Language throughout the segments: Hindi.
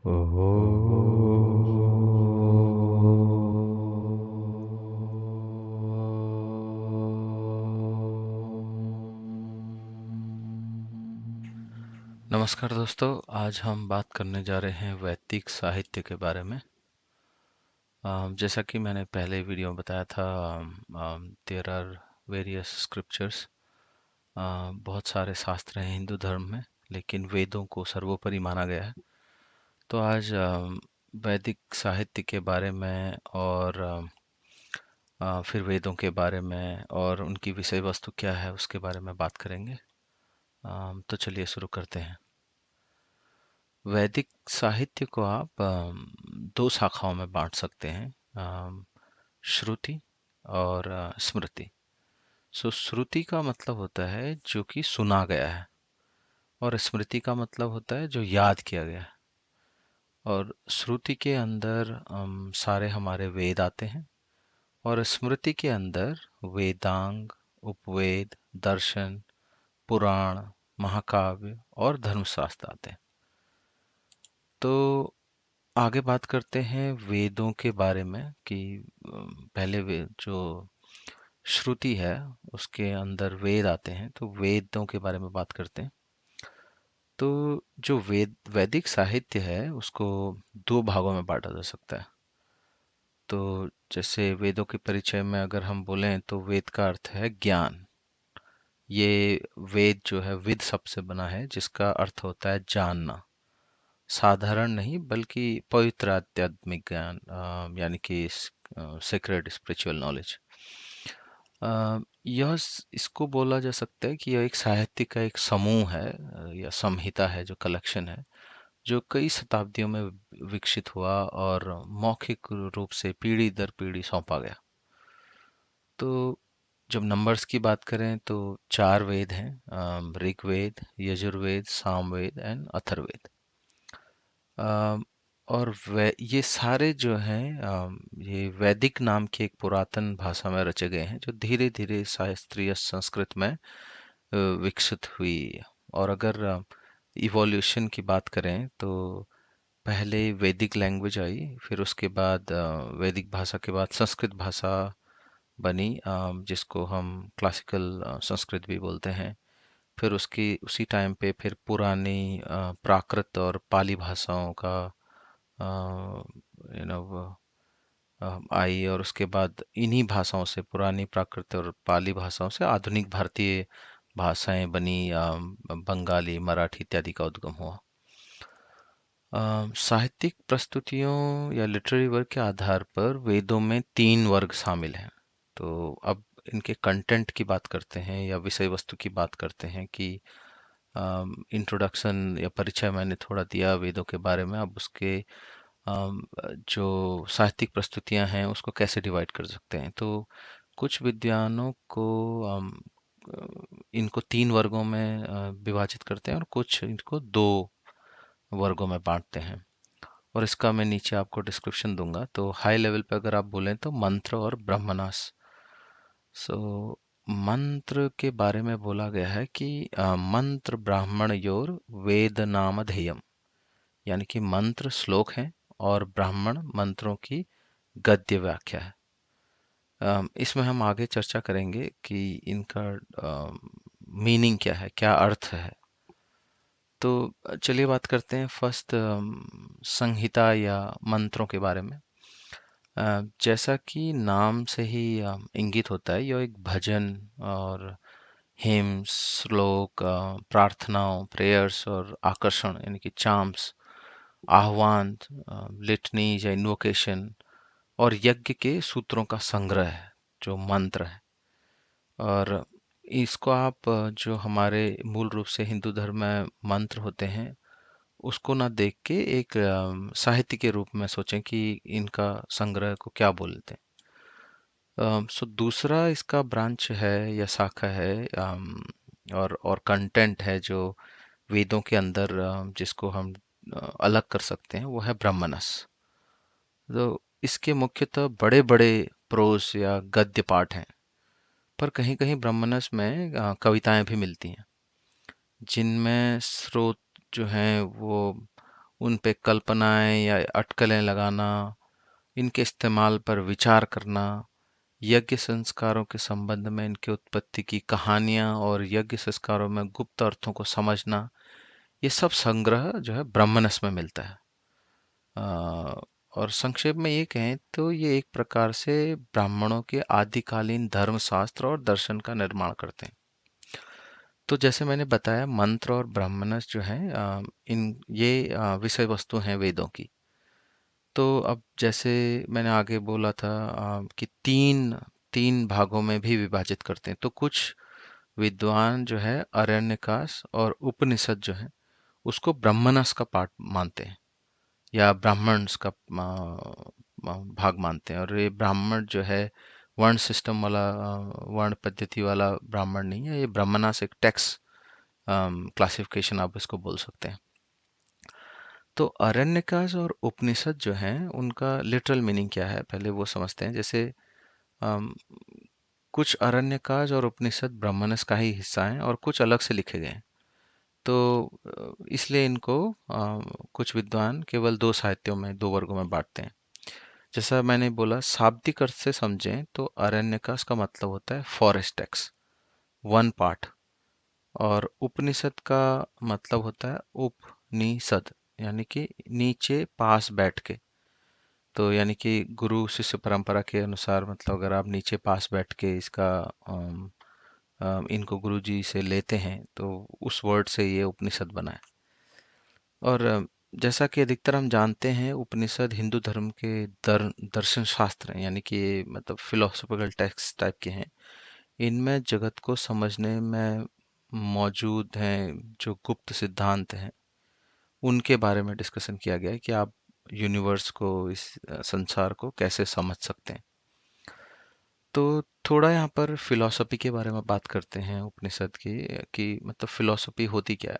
नमस्कार दोस्तों। आज हम बात करने जा रहे हैं वैदिक साहित्य के बारे में। जैसा कि मैंने पहले वीडियो में बताया था, देयर आर वेरियस स्क्रिप्चर्स। बहुत सारे शास्त्र हैं हिंदू धर्म में, लेकिन वेदों को सर्वोपरि माना गया है। तो आज वैदिक साहित्य के बारे में और फिर वेदों के बारे में और उनकी विषय वस्तु क्या है उसके बारे में बात करेंगे। तो चलिए शुरू करते हैं। वैदिक साहित्य को आप दो शाखाओं में बांट सकते हैं, श्रुति और स्मृति। श्रुति का मतलब होता है जो कि सुना गया है, और स्मृति का मतलब होता है जो याद किया गया है। और श्रुति के अंदर सारे हमारे वेद आते हैं, और स्मृति के अंदर वेदांग, उपवेद, दर्शन, पुराण, महाकाव्य और धर्मशास्त्र आते हैं। तो आगे बात करते हैं वेदों के बारे में कि पहले वेद जो श्रुति है उसके अंदर वेद आते हैं, तो वेदों के बारे में बात करते हैं। तो जो वैदिक साहित्य है उसको दो भागों में बांटा जा सकता है। तो जैसे वेदों के परिचय में अगर हम बोलें तो वेद का अर्थ है ज्ञान। ये वेद जो है विद शब्द से बना है, जिसका अर्थ होता है जानना। साधारण नहीं बल्कि पवित्र आध्यात्मिक ज्ञान, यानी कि सीक्रेट स्पिरिचुअल नॉलेज। इसको बोला जा सकता है कि यह एक साहित्य का एक समूह है, या संहिता है, जो कलेक्शन है, जो कई शताब्दियों में विकसित हुआ और मौखिक रूप से पीढ़ी दर पीढ़ी सौंपा गया। तो जब नंबर्स की बात करें तो चार वेद हैं, ऋग्वेद, यजुर्वेद, सामवेद एंड अथर्ववेद। और ये सारे जो हैं, ये वैदिक नाम की एक पुरातन भाषा में रचे गए हैं, जो धीरे धीरे शास्त्रीय संस्कृत में विकसित हुई। और अगर इवोल्यूशन की बात करें तो पहले वैदिक लैंग्वेज आई, फिर उसके बाद वैदिक भाषा के बाद संस्कृत भाषा बनी, जिसको हम क्लासिकल संस्कृत भी बोलते हैं। फिर उसकी उसी टाइम पे फिर पुरानी प्राकृत और पाली भाषाओं का यू नो आई, और उसके बाद इन्हीं भाषाओं से, पुरानी प्राकृत और पाली भाषाओं से आधुनिक भारतीय भाषाएं बनी, बंगाली, मराठी इत्यादि का उद्गम हुआ। साहित्यिक प्रस्तुतियों या लिटरेरी वर्क के आधार पर वेदों में तीन वर्ग शामिल हैं। तो अब इनके कंटेंट की बात करते हैं या विषय वस्तु की बात करते हैं कि इंट्रोडक्शन या परिचय मैंने थोड़ा दिया वेदों के बारे में। अब उसके जो साहित्यिक प्रस्तुतियां हैं उसको कैसे डिवाइड कर सकते हैं। तो कुछ विद्वानों को इनको तीन वर्गों में विभाजित करते हैं, और कुछ इनको दो वर्गों में बांटते हैं। और इसका मैं नीचे आपको डिस्क्रिप्शन दूंगा। तो हाई लेवल पे अगर आप बोलें तो मंत्र और ब्रह्मनास। सो मंत्र के बारे में बोला गया है कि मंत्र ब्राह्मण योर वेद नामधेयम, यानी कि मंत्र श्लोक हैं और ब्राह्मण मंत्रों की गद्य व्याख्या है। इसमें हम आगे चर्चा करेंगे कि इनका मीनिंग क्या है, क्या अर्थ है। तो चलिए बात करते हैं फर्स्ट संहिता या मंत्रों के बारे में। जैसा कि नाम से ही इंगित होता है, यह एक भजन और हिम, श्लोक, प्रार्थनाओं, प्रेयर्स और आकर्षण यानी कि चार्म्स, आह्वान, लिटनी या इन्वोकेशन और यज्ञ के सूत्रों का संग्रह है, जो मंत्र है। और इसको आप जो हमारे मूल रूप से हिंदू धर्म में मंत्र होते हैं उसको ना देख के एक साहित्य के रूप में सोचें कि इनका संग्रह को क्या बोलते हैं। सो दूसरा इसका ब्रांच है या शाखा है, और कंटेंट है जो वेदों के अंदर, जिसको हम अलग कर सकते हैं, वो है ब्रह्मनस। तो इसके मुख्यतः बड़े बड़े प्रोस या गद्य पाठ हैं, पर कहीं कहीं ब्रह्मनस में कविताएं भी मिलती हैं, जिनमें स्रोत जो हैं वो उन पे कल्पनाएं या अटकलें लगाना, इनके इस्तेमाल पर विचार करना, यज्ञ संस्कारों के संबंध में इनकी उत्पत्ति की कहानियां और यज्ञ संस्कारों में गुप्त अर्थों को समझना, ये सब संग्रह जो है ब्रह्मनस में मिलता है। और संक्षेप में ये कहें तो ये एक प्रकार से ब्राह्मणों के आदिकालीन धर्मशास्त्र और दर्शन का निर्माण करते हैं। तो जैसे मैंने बताया, मंत्र और ब्राह्मणस जो है इन ये विषय वस्तु हैं वेदों की। तो अब जैसे मैंने आगे बोला था कि तीन तीन भागों में भी विभाजित करते हैं। तो कुछ विद्वान जो है अरण्यकाश और उपनिषद जो है उसको ब्रह्मणस का पार्ट मानते हैं या ब्राह्मण्स का भाग मानते हैं। और ये ब्राह्मण जो है वर्ण सिस्टम वाला, वर्ण पद्धति वाला ब्राह्मण नहीं है, ये ब्रह्मणास एक टेक्स्ट क्लासिफिकेशन आप इसको बोल सकते हैं। तो अरण्यकाश और उपनिषद जो हैं उनका लिटरल मीनिंग क्या है पहले वो समझते हैं। जैसे अम, कुछ अरण्यकाश और उपनिषद ब्रह्मणस का ही हिस्सा हैं और कुछ अलग से लिखे गए हैं। तो इसलिए इनको कुछ विद्वान केवल दो साहित्यों में, दो वर्गों में बांटते हैं। जैसा मैंने बोला, शाब्दिक अर्थ से समझें तो अरण्यकाश का मतलब होता है फॉरेस्ट टेक्स्ट, वन पार्ट। और उपनिषद का मतलब होता है उपनिषद, यानी कि नीचे पास बैठ के। तो यानी कि गुरु शिष्य परंपरा के अनुसार, मतलब अगर आप नीचे पास बैठ के इसका इनको गुरु जी से लेते हैं तो उस वर्ड से ये उपनिषद बना है। और जैसा कि अधिकतर हम जानते हैं, उपनिषद हिंदू धर्म के दर्शन शास्त्र हैं, यानी कि ये मतलब फिलोसॉफिकल टेक्स्ट टाइप के हैं। इनमें जगत को समझने में मौजूद हैं जो गुप्त सिद्धांत हैं, उनके बारे में डिस्कशन किया गया है कि आप यूनिवर्स को, इस संसार को कैसे समझ सकते हैं। तो थोड़ा यहाँ पर फिलॉसफी के बारे में बात करते हैं उपनिषद की, कि मतलब फिलॉसफी होती क्या है।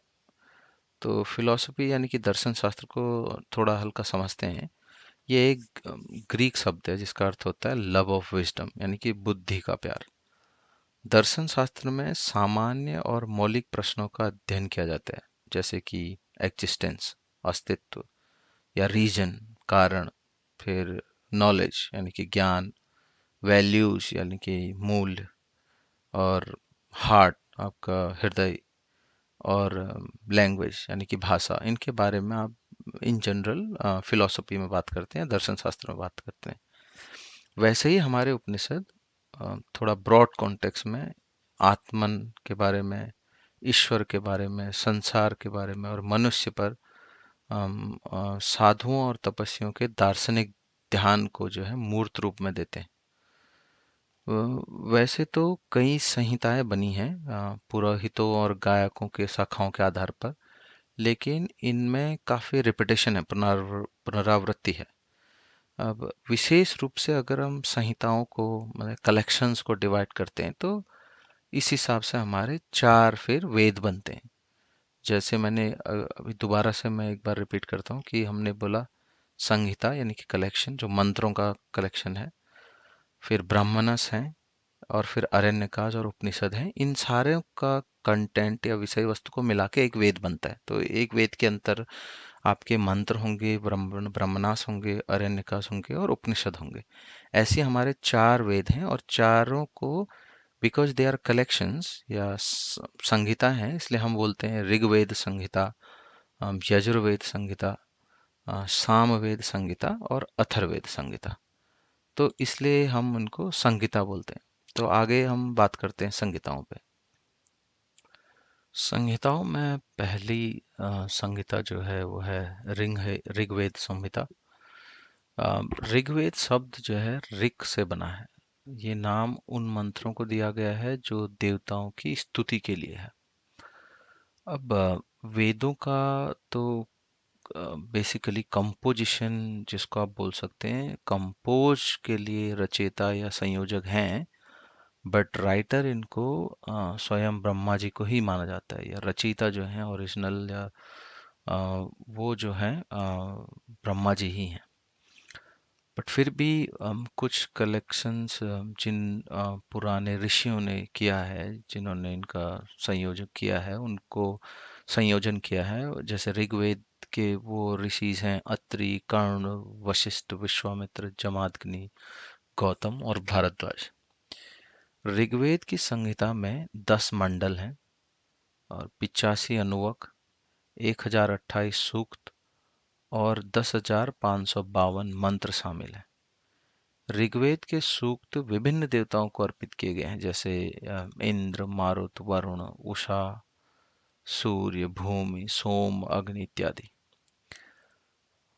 तो फिलॉसफी यानी कि दर्शन शास्त्र को थोड़ा हल्का समझते हैं। ये एक ग्रीक शब्द है जिसका अर्थ होता है लव ऑफ विजडम, यानी कि बुद्धि का प्यार। दर्शन शास्त्र में सामान्य और मौलिक प्रश्नों का अध्ययन किया जाता है, जैसे कि एग्जिस्टेंस, अस्तित्व, या रीजन, कारण, फिर नॉलेज यानी कि ज्ञान, वैल्यूज यानी कि मूल्य, और हार्ट आपका हृदय, और लैंग्वेज यानी कि भाषा। इनके बारे में आप इन जनरल फिलोसफी में बात करते हैं, दर्शन शास्त्र में बात करते हैं। वैसे ही हमारे उपनिषद थोड़ा ब्रॉड कॉन्टेक्स्ट में आत्मन के बारे में, ईश्वर के बारे में, संसार के बारे में और मनुष्य पर साधुओं और तपस्वियों के दार्शनिक ध्यान को जो है मूर्त रूप में देते हैं। वैसे तो कई संहिताएं बनी हैं पुरोहितों और गायकों के शाखाओं के आधार पर, लेकिन इनमें काफ़ी रिपीटेशन है, पुनरावृत्ति है। अब विशेष रूप से अगर हम संहिताओं को, मतलब कलेक्शंस को डिवाइड करते हैं, तो इस हिसाब से हमारे चार फिर वेद बनते हैं। जैसे मैंने अभी दोबारा से मैं एक बार रिपीट करता हूँ कि हमने बोला संहिता यानी कि कलेक्शन, जो मंत्रों का कलेक्शन है, फिर ब्राह्मणस है, और फिर अरण्यकाश और उपनिषद हैं। इन सारे का कंटेंट या विषय वस्तु को मिला के एक वेद बनता है। तो एक वेद के अंतर आपके मंत्र होंगे, ब्रह्मणास होंगे, अरण्यकाश होंगे और उपनिषद होंगे। ऐसे हमारे चार वेद हैं, और चारों को बिकॉज दे आर कलेक्शंस या संहिता हैं, इसलिए हम बोलते हैं ऋग्वेद संहिता, यजुर्वेद संहिता, सामवेद संहिता और अथर्ववेद संहिता। तो इसलिए हम उनको संहिता बोलते हैं। तो आगे हम बात करते हैं संहिताओं पे। संहिताओं में पहली संहिता जो है वो है ऋग्वेद संहिता। ऋग्वेद शब्द जो है ऋक से बना है। ये नाम उन मंत्रों को दिया गया है जो देवताओं की स्तुति के लिए है। अब वेदों का तो बेसिकली कंपोजिशन, जिसको आप बोल सकते हैं, कंपोज के लिए रचयिता या संयोजक हैं, बट राइटर इनको स्वयं ब्रह्मा जी को ही माना जाता है, या रचयिता जो हैं ओरिजिनल, या वो जो हैं ब्रह्मा जी ही हैं। बट फिर भी कुछ कलेक्शंस जिन पुराने ऋषियों ने किया है, जिन्होंने इनका संयोजन किया है, उनको संयोजन किया है, जैसे ऋग्वेद के वो ऋषिज हैं अत्रि, कर्ण, वशिष्ठ, विश्वामित्र, जमादग्नि, गौतम और भारद्वाज। ऋग्वेद की संहिता में 10 मंडल हैं और 85 अनुवक, 1028 सूक्त और 10,552 मंत्र शामिल हैं। ऋग्वेद के सूक्त विभिन्न देवताओं को अर्पित किए गए हैं, जैसे इंद्र, मारुत, वरुण, उषा, सूर्य, भूमि, सोम, अग्नि इत्यादि।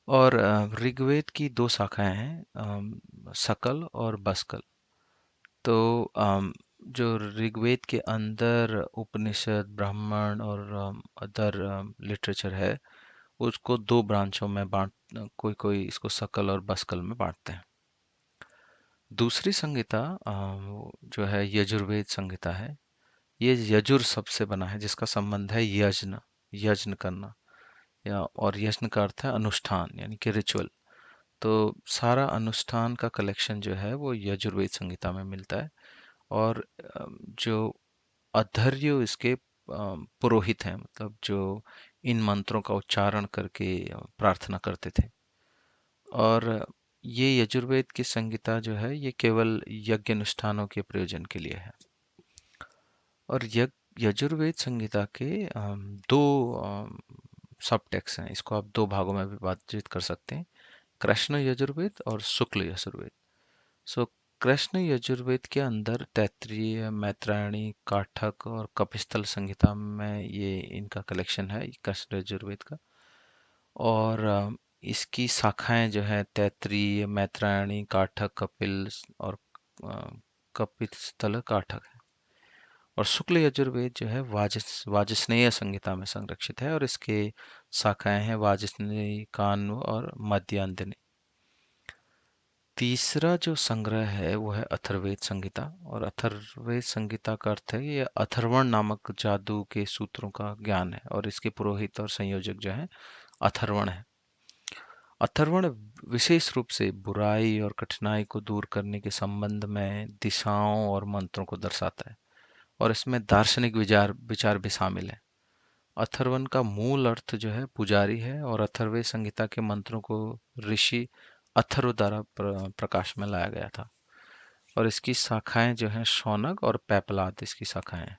और ऋग्वेद की दो शाखाएं हैं, सकल और बसकल। तो जो ऋग्वेद के अंदर उपनिषद, ब्राह्मण और अदर लिटरेचर है, उसको दो ब्रांचों में कोई कोई इसको सकल और बसकल में बांटते हैं। दूसरी संहिता जो है यजुर्वेद संहिता है। ये यजुर शब्द से बना है, जिसका संबंध है यज्ञ, यज्ञ करना, या और यज्ञ का अर्थ है अनुष्ठान यानी कि रिचुअल। तो सारा अनुष्ठान का कलेक्शन जो है वो यजुर्वेद संहिता में मिलता है। और जो अधर्य इसके पुरोहित हैं, मतलब जो इन मंत्रों का उच्चारण करके प्रार्थना करते थे। और ये यजुर्वेद की संहिता जो है ये केवल यज्ञ अनुष्ठानों के प्रयोजन के लिए है। और यजुर्वेद संहिता के दो सब टेक्स्ट हैं, इसको आप दो भागों में विभाजित कर सकते हैं, कृष्ण यजुर्वेद और शुक्ल यजुर्वेद। सो कृष्ण यजुर्वेद के अंदर तैत्तिरीय, मैत्रायणी, काठक और कपिस्थल संहिता में ये इनका कलेक्शन है कृष्ण यजुर्वेद का। और इसकी शाखाएं जो है तैत्तिरीय, मैत्रायणी, काठक, कपिल और कपिस्थल काठक है। और शुक्ल यजुर्वेद जो है वाजस्नेय संहिता में संरक्षित है और इसके शाखाएं हैं वाजस्नेयी, कान्व और मध्यांजनि। तीसरा जो संग्रह है वो है अथर्ववेद संहिता। और अथर्ववेद संहिता का अर्थ है ये अथर्वण नामक जादू के सूत्रों का ज्ञान है, और इसके पुरोहित और संयोजक जो है अथर्वण है। अथर्वण विशेष रूप से बुराई और कठिनाई को दूर करने के संबंध में दिशाओं और मंत्रों को दर्शाता है, और इसमें दार्शनिक विचार विचार भी शामिल है। अथर्वण का मूल अर्थ जो है पुजारी है, और अथर्ववेद संहिता के मंत्रों को ऋषि अथर्व द्वारा प्रकाश में लाया गया था। और इसकी शाखाएं जो हैं शौनक और पैपलाद इसकी शाखाएं हैं।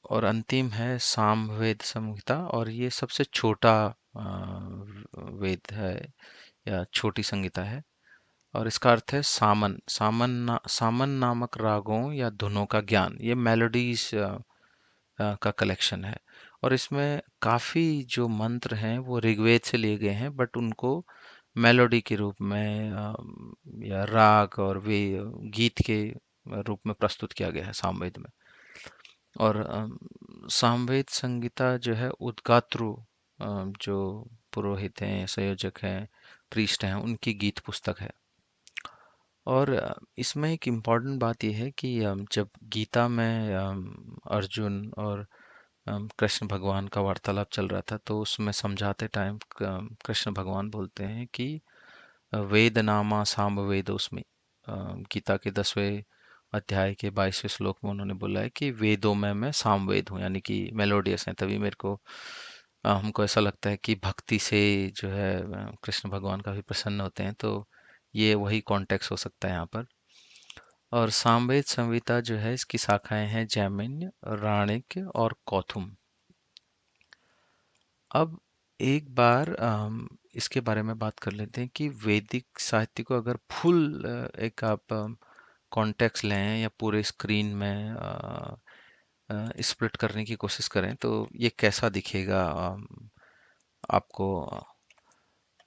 और अंतिम है सामवेद संहिता, और ये सबसे छोटा वेद है या छोटी संहिता है। और इसका अर्थ है सामन। सामन नामक रागों या धुनों का ज्ञान, ये मेलोडीज का कलेक्शन है। और इसमें काफ़ी जो मंत्र हैं वो ऋग्वेद से लिए गए हैं, बट उनको मेलोडी के रूप में या राग और वे गीत के रूप में प्रस्तुत किया गया है सामवेद में। और सामवेद संगीता जो है उद्गात्रु, जो पुरोहित हैं, संयोजक हैं, प्रीस्ट हैं, उनकी गीत पुस्तक है। और इसमें एक इम्पॉर्टेंट बात यह है कि जब गीता में अर्जुन और कृष्ण भगवान का वार्तालाप चल रहा था, तो उसमें समझाते टाइम कृष्ण भगवान बोलते हैं कि वेद नामा साम वेदोस्मि। गीता के 10वें अध्याय के 22वें श्लोक में उन्होंने बोला है कि वेदों में मैं सामवेद हूँ, यानी कि मेलोडियस है। तभी मेरे को हमको ऐसा लगता है कि भक्ति से जो है कृष्ण भगवान काफी प्रसन्न होते हैं। तो ये वही कॉन्टेक्स्ट हो सकता है यहाँ पर। और सामवेद संहिता जो है इसकी शाखाएं हैं जैमिन्य, राणिक और कौथुम। अब एक बार इसके बारे में बात कर लेते हैं कि वैदिक साहित्य को अगर फुल एक आप कॉन्टेक्स्ट लें या पूरे स्क्रीन में स्प्लिट करने की कोशिश करें तो ये कैसा दिखेगा आपको।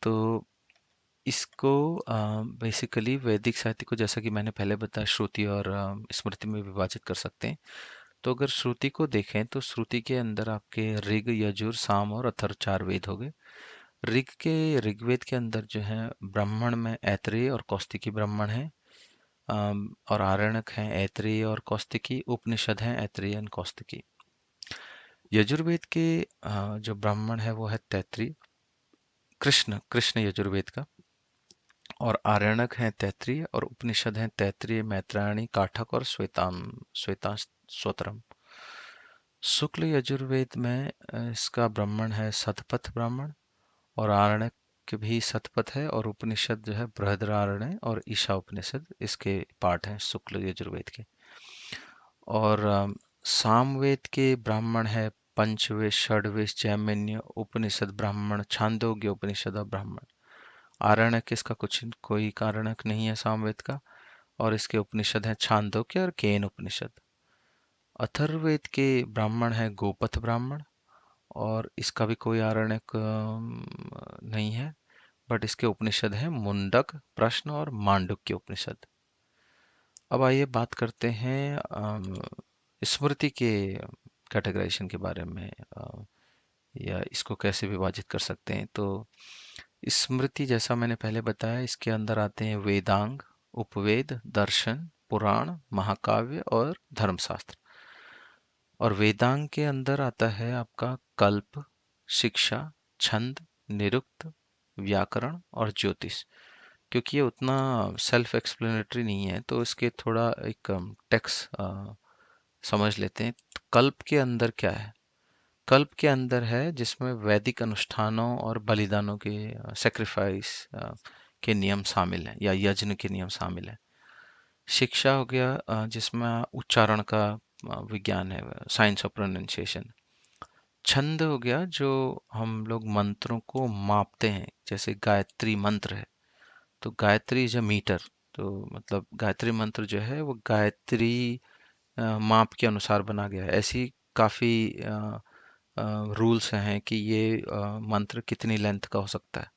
तो इसको बेसिकली वैदिक साहित्य को, जैसा कि मैंने पहले बताया, श्रुति और स्मृति में विभाजित कर सकते हैं। तो अगर श्रुति को देखें तो श्रुति के अंदर आपके ऋग, यजुर, साम और अथर्व 4 वेद हो गए। ऋग्वेद के अंदर जो है ब्राह्मण में ऐत्रेय और कौस्तिकी ब्राह्मण है, और आरण्यक हैं ऐत्रेय और कौस्तिकी, उपनिषद हैं ऐत्रेय और कौस्तिकी। यजुर्वेद के जो ब्राह्मण है वो है तैत्तिरीय, कृष्ण कृष्ण यजुर्वेद का, और आरण्यक हैं तैत्तिरीय, और उपनिषद हैं तैत्तिरीय, मैत्रायणी, काठक और श्वेताश्वतरम। शुक्ल यजुर्वेद में इसका ब्राह्मण है शतपथ ब्राह्मण, और आरण्यक भी शतपथ है, और उपनिषद जो है बृहदारण्य और ईशा उपनिषद इसके पार्ट हैं शुक्ल यजुर्वेद के। और सामवेद के ब्राह्मण है पंचवेद, षडवेद, जैमिन्य उपनिषद ब्राह्मण, छांदोग्य उपनिषद और ब्राह्मण। आरण्यक इसका कुछ कोई कारणक नहीं है सामवेद का, और इसके उपनिषद हैं छांदोग्य और केन उपनिषद। अथर्ववेद के ब्राह्मण है गोपथ ब्राह्मण, और इसका भी कोई आरण्यक नहीं है, बट इसके उपनिषद हैं मुंडक, प्रश्न और मांडुक्य उपनिषद। अब आइए बात करते हैं स्मृति के कैटेगराइजेशन के बारे में, या इसको कैसे विभाजित कर सकते हैं। तो स्मृति, जैसा मैंने पहले बताया, इसके अंदर आते हैं वेदांग, उपवेद, दर्शन, पुराण, महाकाव्य और धर्मशास्त्र। और वेदांग के अंदर आता है आपका कल्प, शिक्षा, छंद, निरुक्त, व्याकरण और ज्योतिष। क्योंकि ये उतना सेल्फ एक्सप्लेनेटरी नहीं है, तो इसके थोड़ा एक टेक्स्ट समझ लेते हैं। तो कल्प के अंदर क्या है? कल्प के अंदर है जिसमें वैदिक अनुष्ठानों और बलिदानों के, सेक्रीफाइस के नियम शामिल हैं, या यज्ञ के नियम शामिल हैं। शिक्षा हो गया जिसमें उच्चारण का विज्ञान है, साइंस ऑफ प्रोनाउंसिएशन। छंद हो गया जो हम लोग मंत्रों को मापते हैं, जैसे गायत्री मंत्र है, तो गायत्री इज अ मीटर। तो मतलब गायत्री मंत्र जो है वो गायत्री माप के अनुसार बना गया है। ऐसी काफ़ी रूल्स हैं कि ये मंत्र कितनी लेंथ का हो सकता है।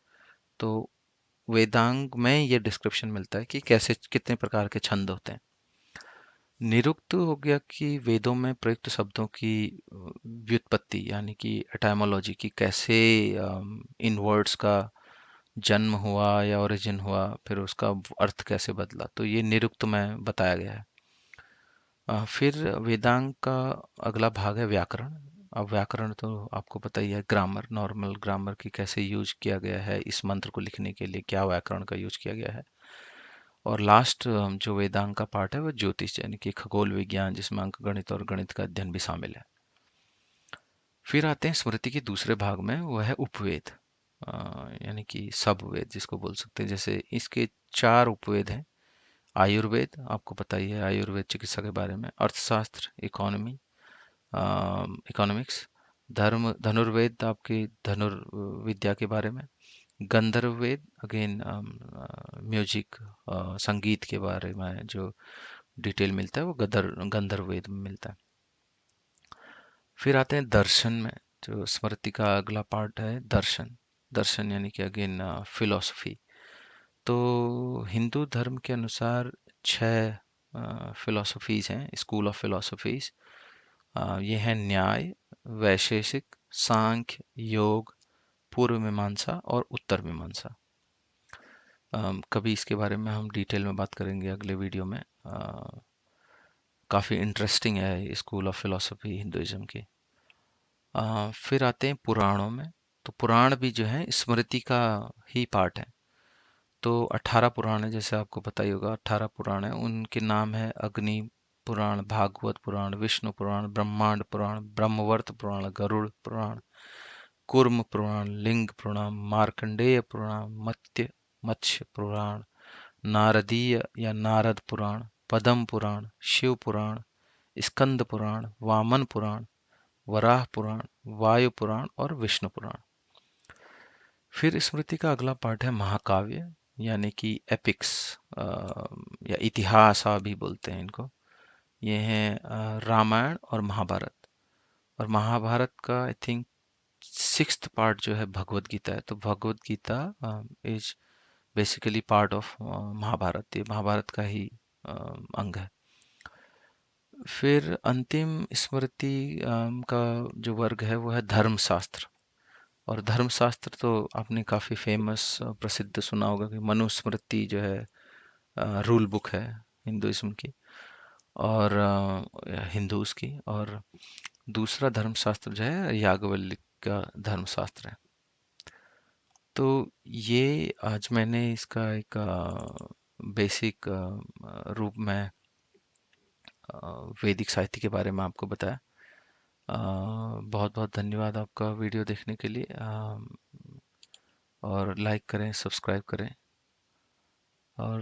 तो वेदांग में ये डिस्क्रिप्शन मिलता है कि कैसे कितने प्रकार के छंद होते हैं। निरुक्त हो गया कि वेदों में प्रयुक्त शब्दों की व्युत्पत्ति, यानी कि एटाइमोलॉजी की, कैसे इन वर्ड्स का जन्म हुआ या ओरिजिन हुआ, फिर उसका अर्थ कैसे बदला, तो ये निरुक्त में बताया गया है। फिर वेदांग का अगला भाग है व्याकरण। अब व्याकरण तो आपको पता ही है, ग्रामर, नॉर्मल ग्रामर की कैसे यूज किया गया है, इस मंत्र को लिखने के लिए क्या व्याकरण का यूज किया गया है। और लास्ट जो वेदांग का पार्ट है वो ज्योतिष, यानी कि खगोल विज्ञान, जिसमें अंक गणित और गणित का अध्ययन भी शामिल है। फिर आते हैं स्मृति के दूसरे भाग में, वह है उपवेद, यानी कि सब वेद जिसको बोल सकते हैं। जैसे इसके 4 उपवेद हैं। आयुर्वेद, आपको पता ही है आयुर्वेद चिकित्सा के बारे में। अर्थशास्त्र, इकोनॉमी, इकोनॉमिक्स। धनुर्वेद आपकी धनुर्विद्या के बारे में। गंधर्व वेद, अगेन म्यूजिक, संगीत के बारे में जो डिटेल मिलता है वो गंधर्व वेद में मिलता है। फिर आते हैं दर्शन में, जो स्मृति का अगला पार्ट है दर्शन। दर्शन यानी कि अगेन फिलोसफी। तो हिंदू धर्म के अनुसार 6 फिलोसफीज हैं, स्कूल ऑफ फिलोसफीज। ये हैं न्याय, वैशेषिक, सांख्य, योग, पूर्व मीमांसा और उत्तर मीमांसा। कभी इसके बारे में हम डिटेल में बात करेंगे अगले वीडियो में। काफ़ी इंटरेस्टिंग है स्कूल ऑफ फिलोसफी हिंदुइज्म की। फिर आते हैं पुराणों में। तो पुराण भी जो है स्मृति का ही पार्ट है। तो 18 पुराण है, जैसे आपको पता ही होगा 18 पुराण है। उनके नाम है अग्नि पुराण, भागवत पुराण, विष्णु पुराण, ब्रह्मांड पुराण, ब्रह्मवर्त पुराण, गरुड़ पुराण, कूर्म पुराण, लिंग पुराण, मार्कंडेय पुराण, मत्स्य पुराण, नारदीय या नारद पुराण, पद्म पुराण, शिव पुराण, स्कंद पुराण, वामन पुराण, वराह पुराण, वायु पुराण और विष्णु पुराण। फिर स्मृति का अगला पार्ट है महाकाव्य, यानी कि एपिक्स, या इतिहास भी बोलते हैं इनको। ये हैं रामायण और महाभारत। और महाभारत का आई थिंक 6th पार्ट जो है भगवत गीता है। तो Bhagavad Gita is basically part of Mahabharata, ये महाभारत का ही अंग है। फिर अंतिम स्मृति का जो वर्ग है वो है धर्मशास्त्र। और धर्मशास्त्र तो आपने काफ़ी फेमस प्रसिद्ध सुना होगा कि मनुस्मृति जो है रूल बुक है हिंदुइज्म की, और हिंदूज की। और दूसरा धर्मशास्त्र जो है याज्ञवल्क्य का धर्मशास्त्र है। तो ये आज मैंने इसका एक बेसिक रूप में वैदिक साहित्य के बारे में आपको बताया। बहुत बहुत धन्यवाद आपका वीडियो देखने के लिए। और लाइक करें, सब्सक्राइब करें और